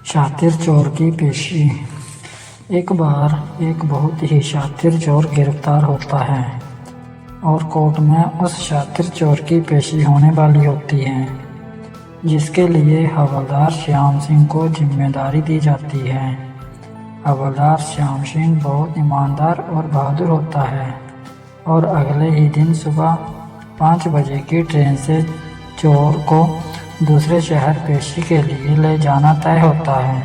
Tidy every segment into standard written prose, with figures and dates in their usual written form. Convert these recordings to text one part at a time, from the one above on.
शातिर चोर की पेशी। एक बार एक बहुत ही शातिर चोर गिरफ्तार होता है और कोर्ट में उस शातिर चोर की पेशी होने वाली होती है, जिसके लिए हवलदार श्याम सिंह को जिम्मेदारी दी जाती है। हवलदार श्याम सिंह बहुत ईमानदार और बहादुर होता है और अगले ही दिन सुबह 5 बजे की ट्रेन से चोर को दूसरे शहर पेशी के लिए ले जाना तय होता है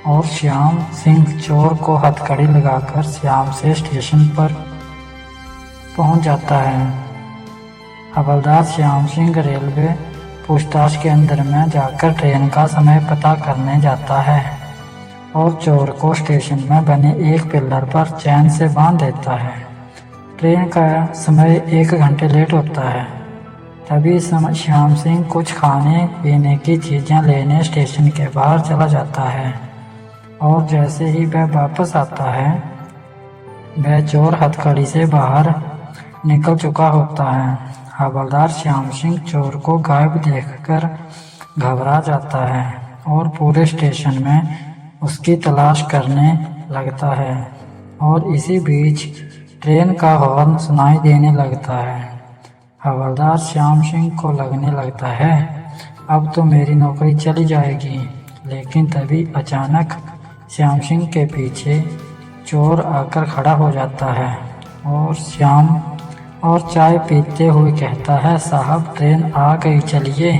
और श्याम सिंह चोर को हथकड़ी लगाकर श्याम से स्टेशन पर पहुंच जाता है। हवलदार श्याम सिंह रेलवे पूछताछ के अंदर में जाकर ट्रेन का समय पता करने जाता है और चोर को स्टेशन में बने एक पिलर पर चैन से बांध देता है। ट्रेन का समय 1 घंटे लेट होता है। तभी श्याम सिंह कुछ खाने पीने की चीज़ें लेने स्टेशन के बाहर चला जाता है और जैसे ही वह वापस आता है, वह चोर हथकड़ी से बाहर निकल चुका होता है। हवलदार श्याम सिंह चोर को गायब देखकर घबरा जाता है और पूरे स्टेशन में उसकी तलाश करने लगता है और इसी बीच ट्रेन का हॉर्न सुनाई देने लगता है। हवलदार श्याम सिंह को लगने लगता है अब तो मेरी नौकरी चली जाएगी, लेकिन तभी अचानक श्याम सिंह के पीछे चोर आकर खड़ा हो जाता है और चाय पीते हुए कहता है, साहब ट्रेन आ गई, चलिए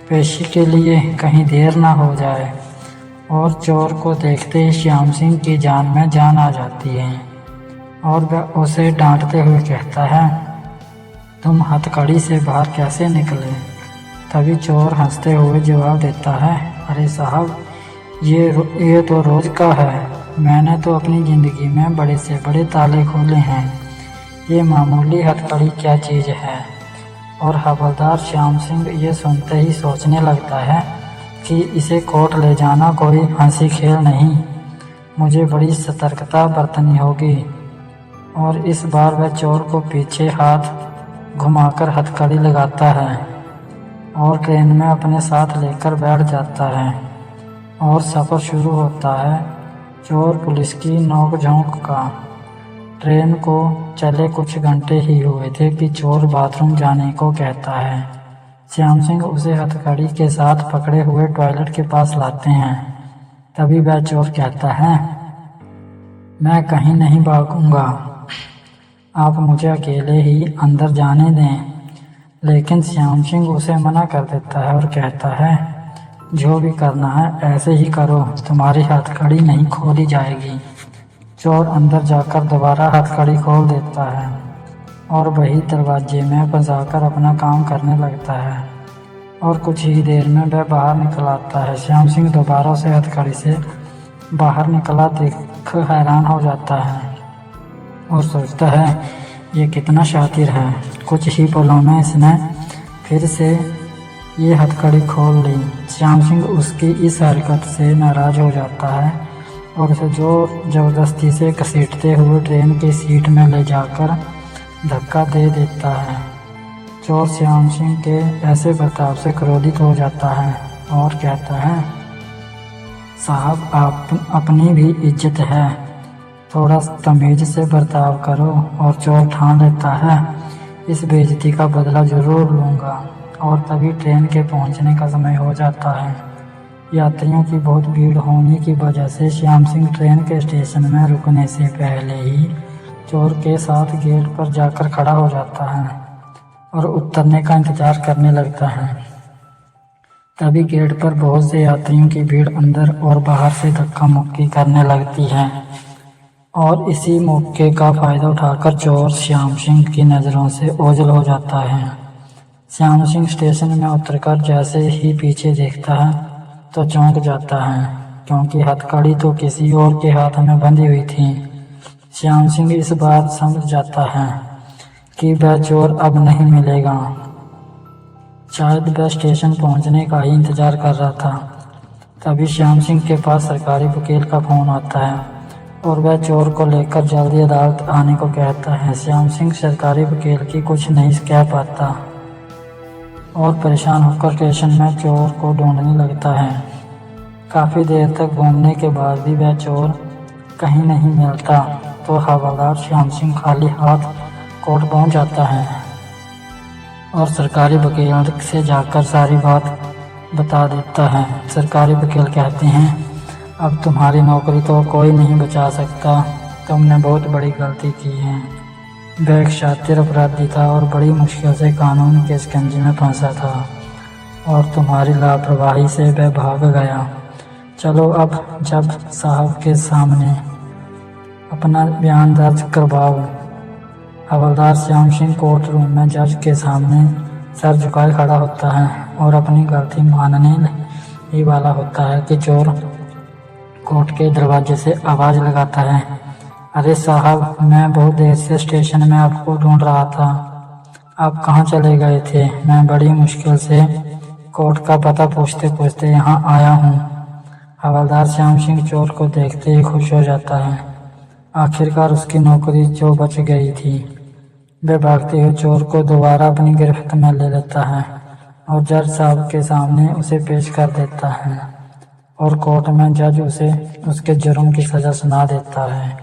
पेशी के लिए, कहीं देर ना हो जाए। और चोर को देखते ही श्याम सिंह की जान में जान आ जाती है और वह उसे डांटते हुए कहता है, तुम हथकड़ी से बाहर कैसे निकले? तभी चोर हंसते हुए जवाब देता है, अरे साहब ये तो रोज़ का है, मैंने तो अपनी ज़िंदगी में बड़े से बड़े ताले खोले हैं, ये मामूली हथकड़ी क्या चीज़ है। और हवलदार श्याम सिंह ये सुनते ही सोचने लगता है कि इसे कोर्ट ले जाना कोई हंसी खेल नहीं, मुझे बड़ी सतर्कता बरतनी होगी। और इस बार वह चोर को पीछे हाथ घुमाकर हथकड़ी लगाता है और ट्रेन में अपने साथ लेकर बैठ जाता है और सफ़र शुरू होता है चोर पुलिस की नोक-झोंक का। ट्रेन को चले कुछ घंटे ही हुए थे कि चोर बाथरूम जाने को कहता है। श्याम सिंह उसे हथकड़ी के साथ पकड़े हुए टॉयलेट के पास लाते हैं। तभी वह चोर कहता है, मैं कहीं नहीं भागूंगा, आप मुझे अकेले ही अंदर जाने दें। लेकिन श्याम सिंह उसे मना कर देता है और कहता है, जो भी करना है ऐसे ही करो, तुम्हारी हथकड़ी नहीं खोली जाएगी। चोर अंदर जाकर दोबारा हथकड़ी खोल देता है और वही दरवाजे में फंसाकर अपना काम करने लगता है और कुछ ही देर में वह बाहर निकल आता है। श्याम सिंह दोबारा से हथकड़ी से बाहर निकला देख हैरान हो जाता है और सोचता है, ये कितना शातिर है, कुछ ही पलों में इसने फिर से ये हथकड़ी खोल ली। श्याम सिंह उसकी इस हरकत से नाराज़ हो जाता है और उसे ज़बरदस्ती से घसीटते हुए ट्रेन की सीट में ले जाकर धक्का दे देता है। चोर श्याम सिंह के ऐसे बर्ताव से क्रोधित हो जाता है और कहता है, साहब आप अपनी भी इज्जत है, थोड़ा तमीज़ से बर्ताव करो। और चोर ठान लेता है, इस बेइज्जती का बदला ज़रूर लूँगा। और तभी ट्रेन के पहुँचने का समय हो जाता है। यात्रियों की बहुत भीड़ होने की वजह से श्याम सिंह ट्रेन के स्टेशन में रुकने से पहले ही चोर के साथ गेट पर जाकर खड़ा हो जाता है और उतरने का इंतज़ार करने लगता है। तभी गेट पर बहुत से यात्रियों की भीड़ अंदर और बाहर से धक्का मुक्की करने लगती है और इसी मौके का फ़ायदा उठाकर चोर श्याम सिंह की नज़रों से ओझल हो जाता है। श्याम सिंह स्टेशन में उतरकर जैसे ही पीछे देखता है तो चौंक जाता है, क्योंकि हथकड़ी तो किसी और के हाथ में बंधी हुई थी। श्याम सिंह इस बात समझ जाता है कि वह चोर अब नहीं मिलेगा। शायद वह स्टेशन पहुंचने का ही इंतज़ार कर रहा था। तभी श्याम सिंह के पास सरकारी वकील का फ़ोन आता है और वह चोर को लेकर जल्दी अदालत आने को कहता है। श्याम सिंह सरकारी वकील की कुछ नहीं कह पाता और परेशान होकर स्टेशन में चोर को ढूंढने लगता है। काफ़ी देर तक घूमने के बाद भी वह चोर कहीं नहीं मिलता तो हवलदार श्याम सिंह खाली हाथ कोर्ट पहुंच जाता है और सरकारी वकील से जाकर सारी बात बता देता है। सरकारी वकील कहते हैं, अब तुम्हारी नौकरी तो कोई नहीं बचा सकता, तुमने बहुत बड़ी गलती की है। वह एक शातिर अपराधी था और बड़ी मुश्किल से कानून के शिकंजे में फंसा था और तुम्हारी लापरवाही से वह भाग गया। चलो अब जज साहब के सामने अपना बयान दर्ज करवाओ। हवलदार श्याम सिंह कोर्ट रूम में जज के सामने सर झुकाए खड़ा होता है और अपनी गलती मानने ही वाला होता है कि चोर कोर्ट के दरवाजे से आवाज़ लगाता है, अरे साहब, मैं बहुत देर से स्टेशन में आपको ढूंढ रहा था, आप कहाँ चले गए थे? मैं बड़ी मुश्किल से कोर्ट का पता पूछते पूछते यहाँ आया हूँ। हवलदार श्याम सिंह चोर को देखते ही खुश हो जाता है। आखिरकार उसकी नौकरी जो बच गई थी। वह भागते हुए चोर को दोबारा अपनी गिरफ्त में ले लेता है और जज साहब के सामने उसे पेश कर देता है और कोर्ट में जज उसे उसके जुर्म की सज़ा सुना देता है।